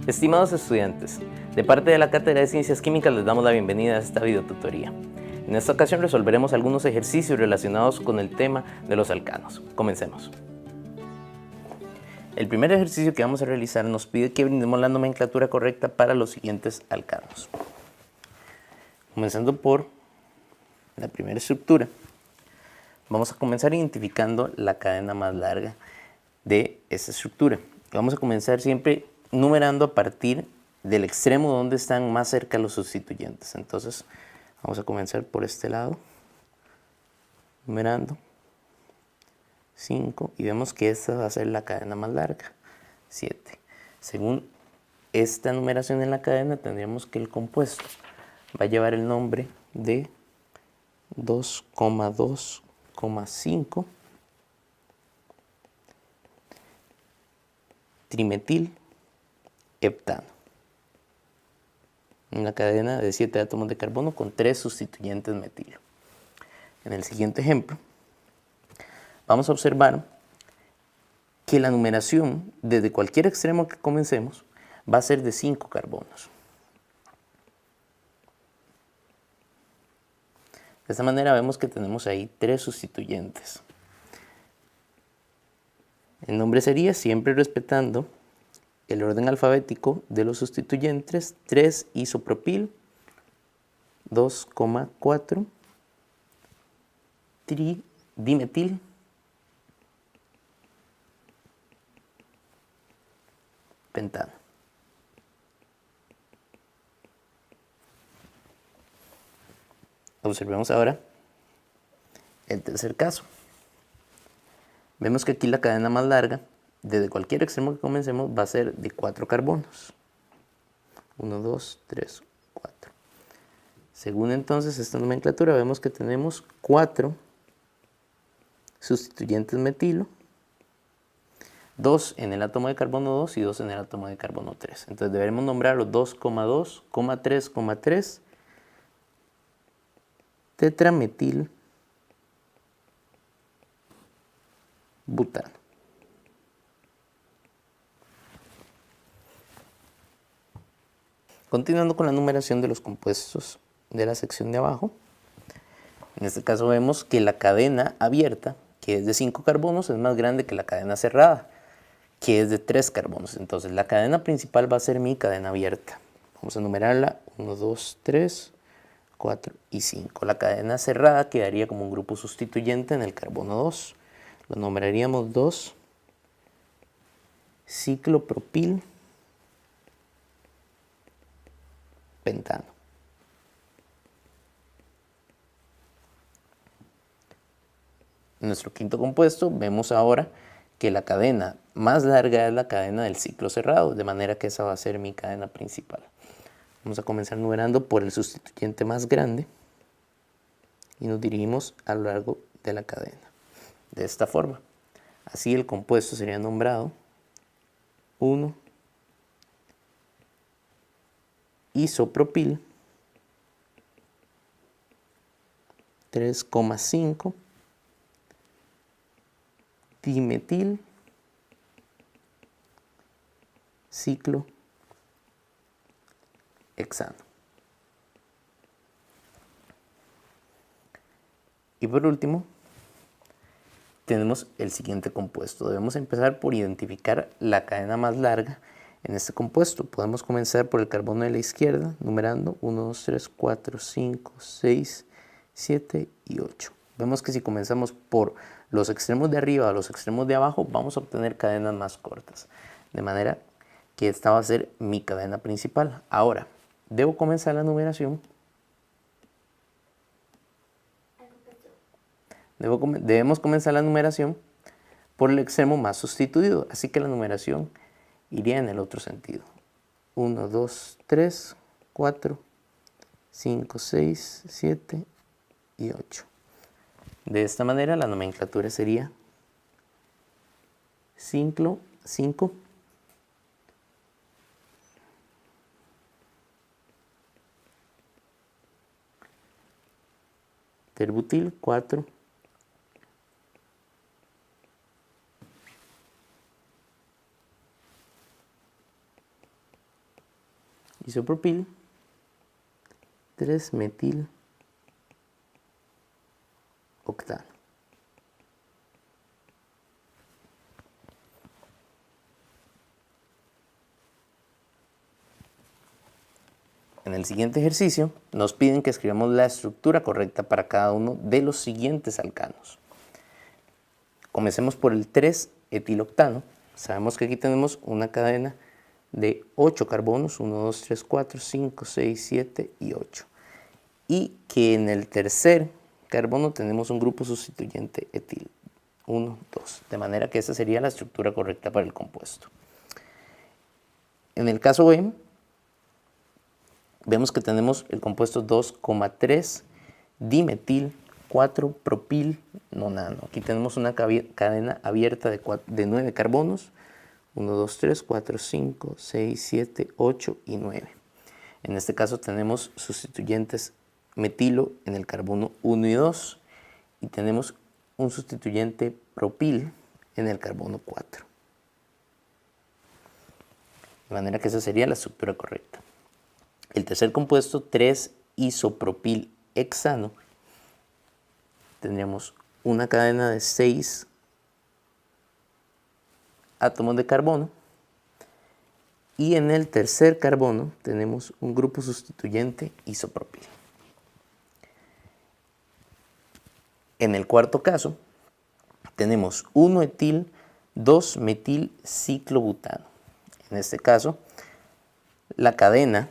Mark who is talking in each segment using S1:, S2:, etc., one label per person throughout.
S1: Estimados estudiantes, de parte de la Cátedra de Ciencias Químicas les damos la bienvenida a esta videotutoría. En esta ocasión resolveremos algunos ejercicios relacionados con el tema de los alcanos. Comencemos. El primer ejercicio que vamos a realizar nos pide que brindemos la nomenclatura correcta para los siguientes alcanos. Comenzando por la primera estructura, vamos a comenzar identificando la cadena más larga de esta estructura. Vamos a comenzar siempre numerando a partir del extremo donde están más cerca los sustituyentes. Entonces vamos a comenzar por este lado, numerando 5, y vemos que esta va a ser la cadena más larga, 7. Según esta numeración en la cadena, tendríamos que el compuesto va a llevar el nombre de 2,2,5 trimetil heptano. Una cadena de 7 átomos de carbono con 3 sustituyentes metilo. En el siguiente ejemplo, vamos a observar que la numeración desde cualquier extremo que comencemos va a ser de 5 carbonos. De esta manera vemos que tenemos ahí 3 sustituyentes. El nombre sería, siempre respetando el orden alfabético de los sustituyentes, 3-isopropil, 2,4 tridimetil pentano. Observemos ahora el tercer caso. Vemos que aquí la cadena más larga, desde cualquier extremo que comencemos, va a ser de 4 carbonos. 1, 2, 3, 4. Según entonces esta nomenclatura, vemos que tenemos 4 sustituyentes metilo, 2 en el átomo de carbono 2 y 2 en el átomo de carbono 3. Entonces deberemos nombrar los 2,2, 3,3 tetrametil butano. Continuando con la numeración de los compuestos de la sección de abajo, en este caso vemos que la cadena abierta, que es de 5 carbonos, es más grande que la cadena cerrada, que es de 3 carbonos. Entonces la cadena principal va a ser mi cadena abierta. Vamos a numerarla 1, 2, 3, 4 y 5. La cadena cerrada quedaría como un grupo sustituyente en el carbono 2. Lo nombraríamos 2 ciclopropil pentano. En nuestro quinto compuesto vemos ahora que la cadena más larga es la cadena del ciclo cerrado, de manera que esa va a ser mi cadena principal. Vamos a comenzar numerando por el sustituyente más grande y nos dirigimos a lo largo de la cadena. De esta forma. Así el compuesto sería nombrado 1 isopropil 3,5 dimetil ciclo hexano. Y por último, tenemos el siguiente compuesto. Debemos empezar por identificar la cadena más larga en este compuesto. Podemos comenzar por el carbono de la izquierda, numerando 1, 2, 3, 4, 5, 6, 7 y 8. Vemos que si comenzamos por los extremos de arriba o los extremos de abajo, vamos a obtener cadenas más cortas. De manera que esta va a ser mi cadena principal. Ahora, debo comenzar la numeración. Debemos comenzar la numeración por el extremo más sustituido, así que la numeración iría en el otro sentido. 1, 2, 3, 4, 5, 6, 7 y 8. De esta manera la nomenclatura sería 5 terbutil 4 isopropil, 3-metil octano. En el siguiente ejercicio nos piden que escribamos la estructura correcta para cada uno de los siguientes alcanos. Comencemos por el 3-etiloctano. Sabemos que aquí tenemos una cadena de 8 carbonos, 1, 2, 3, 4, 5, 6, 7 y 8. Y que en el tercer carbono tenemos un grupo sustituyente etil, 1, 2. De manera que esa sería la estructura correcta para el compuesto. En el caso B, vemos que tenemos el compuesto 2,3-dimetil 4-propil nonano. Aquí tenemos una cadena abierta de 9 carbonos. 1, 2, 3, 4, 5, 6, 7, 8 y 9. En este caso tenemos sustituyentes metilo en el carbono 1 y 2. Y tenemos un sustituyente propil en el carbono 4. De manera que esa sería la estructura correcta. El tercer compuesto, 3-isopropil hexano, tendríamos una cadena de 6 átomos de carbono. Y en el tercer carbono tenemos un grupo sustituyente isopropil. En el cuarto caso, tenemos 1-etil 2-metil ciclobutano. En este caso, la cadena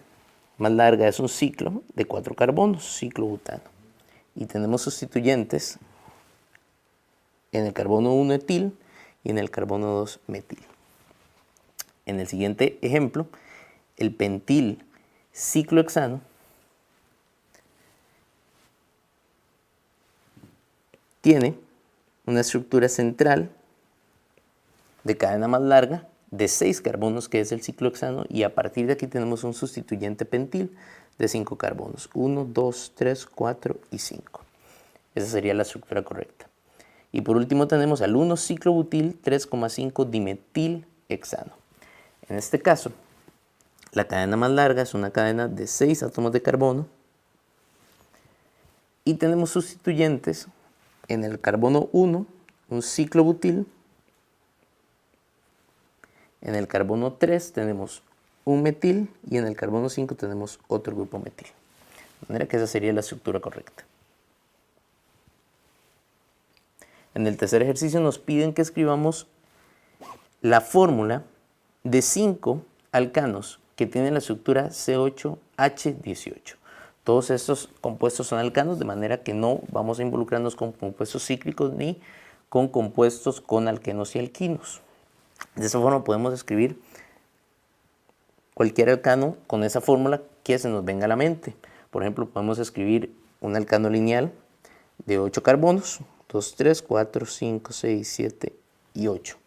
S1: más larga es un ciclo de 4 carbonos, ciclobutano. Y tenemos sustituyentes en el carbono 1-etil y en el carbono 2-metil. En el siguiente ejemplo, el pentil ciclohexano tiene una estructura central de cadena más larga de 6 carbonos, que es el ciclohexano, y a partir de aquí tenemos un sustituyente pentil de 5 carbonos, 1, 2, 3, 4 y 5. Esa sería la estructura correcta. Y por último tenemos al 1-ciclobutil 3,5-dimetil hexano. En este caso, la cadena más larga es una cadena de 6 átomos de carbono y tenemos sustituyentes en el carbono 1, un ciclobutil. En el carbono 3 tenemos un metil y en el carbono 5 tenemos otro grupo metil. De manera que esa sería la estructura correcta. En el tercer ejercicio nos piden que escribamos la fórmula de 5 alcanos que tienen la estructura C8H18. Todos estos compuestos son alcanos, de manera que no vamos a involucrarnos con compuestos cíclicos ni con compuestos con alquenos y alquinos. De esa forma podemos escribir cualquier alcano con esa fórmula que se nos venga a la mente. Por ejemplo, podemos escribir un alcano lineal de 8 carbonos, 2, 3, 4, 5, 6, 7 y 8,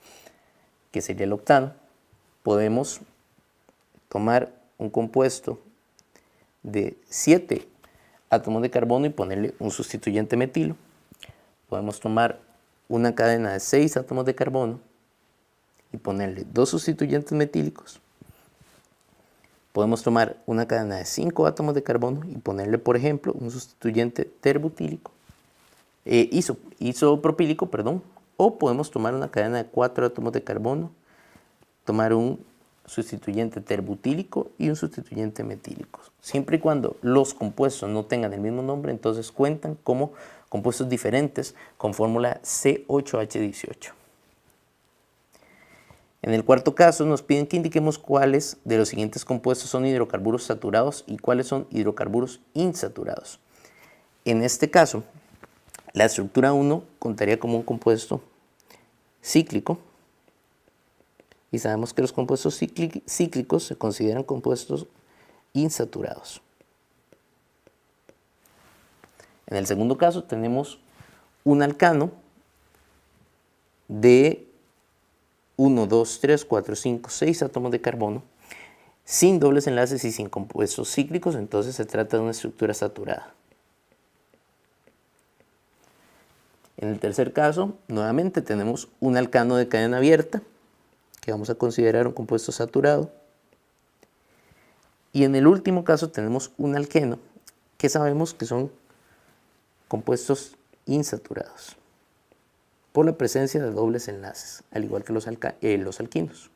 S1: que sería el octano. Podemos tomar un compuesto de 7 átomos de carbono y ponerle un sustituyente metilo. Podemos tomar una cadena de 6 átomos de carbono y ponerle 2 sustituyentes metílicos. Podemos tomar una cadena de 5 átomos de carbono y ponerle, por ejemplo, un sustituyente terbutílico, isopropílico, o podemos tomar una cadena de 4 átomos de carbono, tomar un sustituyente terbutílico y un sustituyente metílico. Siempre y cuando los compuestos no tengan el mismo nombre, entonces cuentan como compuestos diferentes con fórmula C8H18. En el cuarto caso nos piden que indiquemos cuáles de los siguientes compuestos son hidrocarburos saturados y cuáles son hidrocarburos insaturados. En este caso, la estructura 1 contaría como un compuesto cíclico y sabemos que los compuestos cíclicos se consideran compuestos insaturados. En el segundo caso tenemos un alcano de 1, 2, 3, 4, 5, 6 átomos de carbono sin dobles enlaces y sin compuestos cíclicos, entonces se trata de una estructura saturada. En el tercer caso, nuevamente tenemos un alcano de cadena abierta, que vamos a considerar un compuesto saturado, Y en el último caso tenemos un alqueno, que sabemos que son compuestos insaturados por la presencia de dobles enlaces, al igual que los alquinos.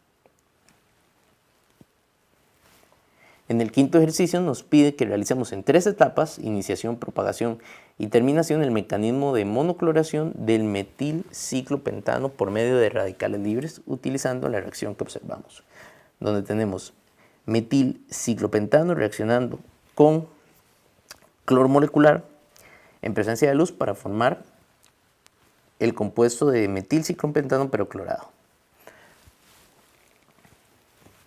S1: En el quinto ejercicio nos pide que realicemos en 3 etapas, iniciación, propagación y terminación, el mecanismo de monocloración del metilciclopentano por medio de radicales libres utilizando la reacción que observamos, donde tenemos metilciclopentano reaccionando con cloro molecular en presencia de luz para formar el compuesto de metilciclopentano pero clorado.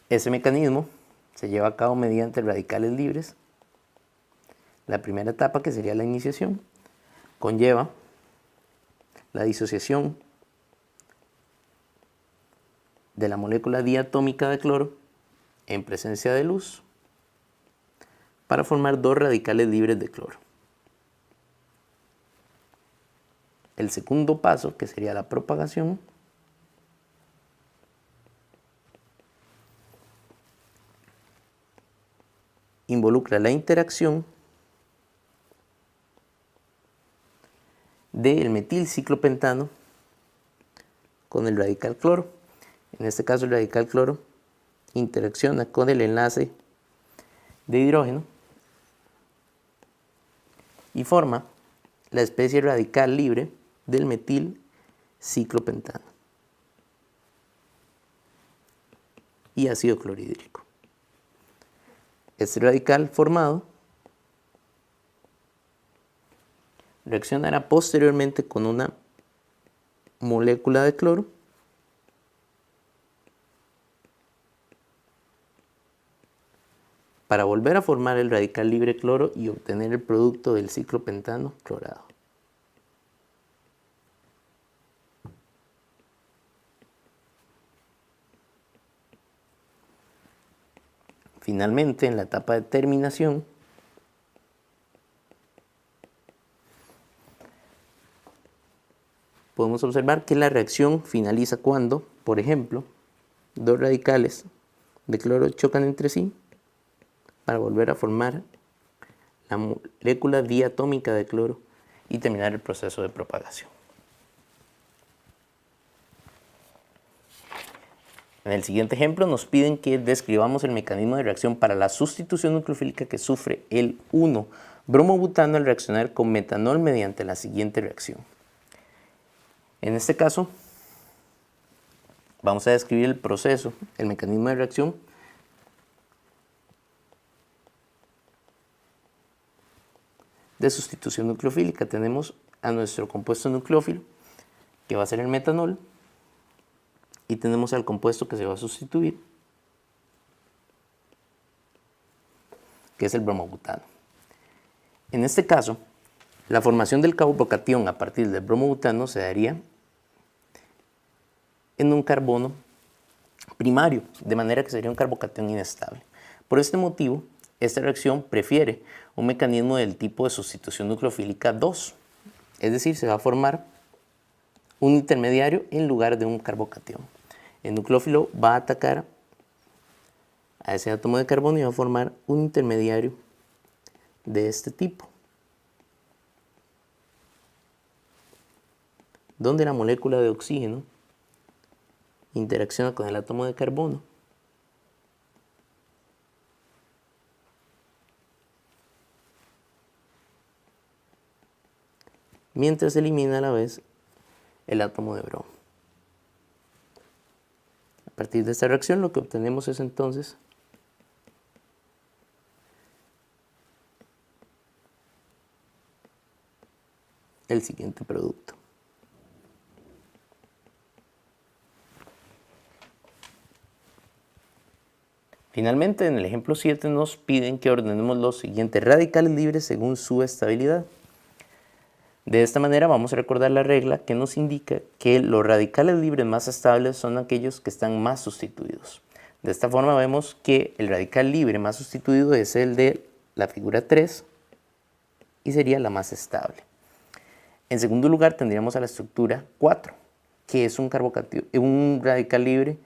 S1: Ese mecanismo se lleva a cabo mediante radicales libres. La primera etapa, que sería la iniciación, conlleva la disociación de la molécula diatómica de cloro en presencia de luz para formar 2 radicales libres de cloro. El segundo paso, que sería la propagación, involucra la interacción del metilciclopentano con el radical cloro. En este caso el radical cloro interacciona con el enlace de hidrógeno y forma la especie radical libre del metilciclopentano y ácido clorhídrico. Este radical formado reaccionará posteriormente con una molécula de cloro para volver a formar el radical libre cloro y obtener el producto del ciclopentano clorado. Finalmente, en la etapa de terminación, podemos observar que la reacción finaliza cuando, por ejemplo, 2 radicales de cloro chocan entre sí para volver a formar la molécula diatómica de cloro y terminar el proceso de propagación. En el siguiente ejemplo nos piden que describamos el mecanismo de reacción para la sustitución nucleofílica que sufre el 1-bromobutano al reaccionar con metanol mediante la siguiente reacción. En este caso, vamos a describir el proceso, el mecanismo de reacción de sustitución nucleofílica. Tenemos a nuestro compuesto nucleófilo, que va a ser el metanol, y tenemos al compuesto que se va a sustituir, que es el bromobutano. En este caso, la formación del carbocatión a partir del bromobutano se daría en un carbono primario, de manera que sería un carbocatión inestable. Por este motivo, esta reacción prefiere un mecanismo del tipo de sustitución nucleofílica 2, es decir, se va a formar un intermediario en lugar de un carbocatión. El nucleófilo va a atacar a ese átomo de carbono y va a formar un intermediario de este tipo, donde la molécula de oxígeno interacciona con el átomo de carbono mientras elimina a la vez el átomo de bromo. A partir de esta reacción lo que obtenemos es entonces el siguiente producto. Finalmente, en el ejemplo 7 nos piden que ordenemos los siguientes radicales libres según su estabilidad. De esta manera vamos a recordar la regla que nos indica que los radicales libres más estables son aquellos que están más sustituidos. De esta forma vemos que el radical libre más sustituido es el de la figura 3 y sería la más estable. En segundo lugar tendríamos a la estructura 4, que es un radical libre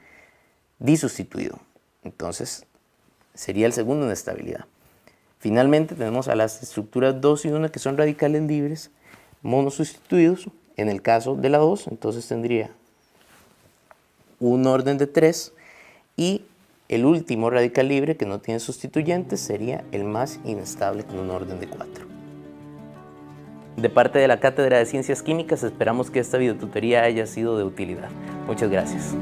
S1: disustituido. Entonces sería el segundo en estabilidad. Finalmente tenemos a las estructuras 2 y 1 que son radicales libres monosustituidos. En el caso de la 2, entonces tendría un orden de 3 y el último radical libre que no tiene sustituyentes sería el más inestable con un orden de 4. De parte de la Cátedra de Ciencias Químicas esperamos que esta videotutoría haya sido de utilidad. Muchas gracias.